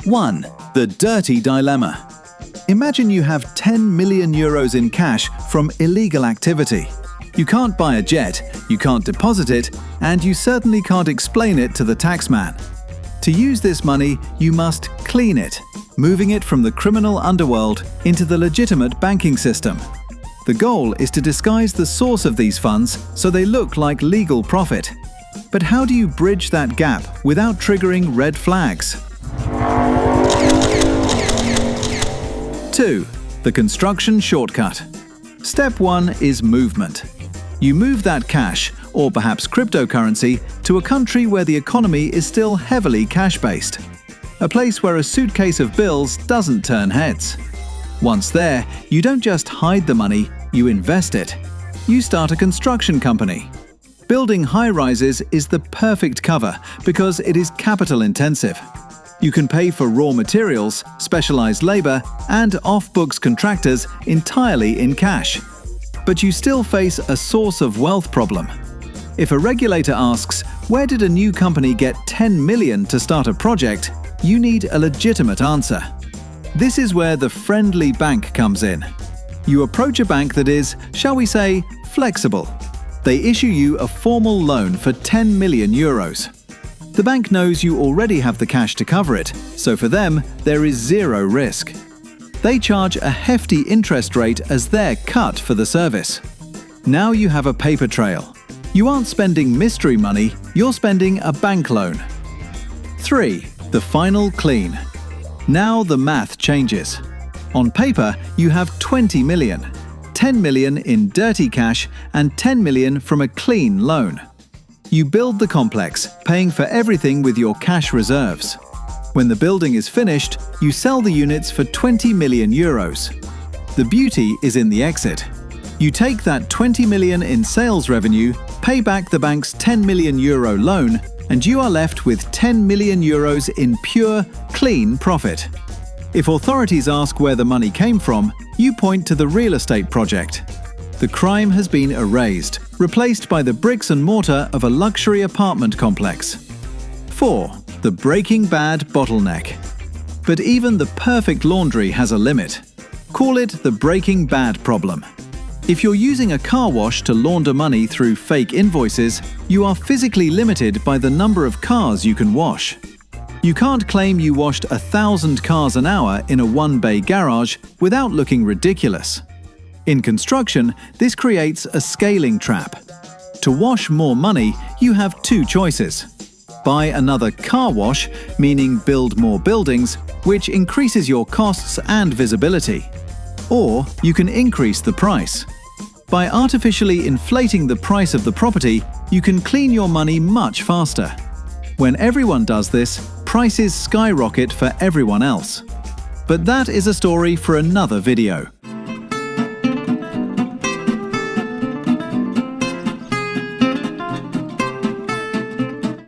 1. The dirty dilemma. Imagine you have 10 million euros in cash from illegal activity. You can't buy a jet, you can't deposit it, and you certainly can't explain it to the taxman. To use this money, you must clean it, moving it from the criminal underworld into the legitimate banking system. The goal is to disguise the source of these funds so they look like legal profit. But how do you bridge that gap without triggering red flags? 2. The construction shortcut. Step 1 is movement. You move that cash, or perhaps cryptocurrency, to a country where the economy is still heavily cash-based. A place where a suitcase of bills doesn't turn heads. Once there, you don't just hide the money, you invest it. You start a construction company. Building high-rises is the perfect cover because it is capital-intensive. You can pay for raw materials, specialized labor, and off-books contractors entirely in cash. But you still face a source of wealth problem. If a regulator asks, where did a new company get 10 million to start a project, you need a legitimate answer. This is where the friendly bank comes in. You approach a bank that is, shall we say, flexible. They issue you a formal loan for 10 million euros. The bank knows you already have the cash to cover it, so for them, there is zero risk. They charge a hefty interest rate as their cut for the service. Now you have a paper trail. You aren't spending mystery money, you're spending a bank loan. 3. The final clean. Now the math changes. On paper, you have 20 million, 10 million in dirty cash and 10 million from a clean loan. You build the complex, paying for everything with your cash reserves. When the building is finished, you sell the units for 20 million euros. The beauty is in the exit. You take that 20 million in sales revenue, pay back the bank's 10 million euro loan, and you are left with 10 million euros in pure, clean profit. If authorities ask where the money came from, you point to the real estate project. The crime has been erased, replaced by the bricks and mortar of a luxury apartment complex. 4. The Breaking Bad bottleneck. But even the perfect laundry has a limit. Call it the Breaking Bad problem. If you're using a car wash to launder money through fake invoices, you are physically limited by the number of cars you can wash. You can't claim you washed 1,000 cars an hour in a one-bay garage without looking ridiculous. In construction, this creates a scaling trap. To wash more money, you have two choices. Buy another car wash, meaning build more buildings, which increases your costs and visibility. Or you can increase the price. By artificially inflating the price of the property, you can clean your money much faster. When everyone does this, prices skyrocket for everyone else. But that is a story for another video.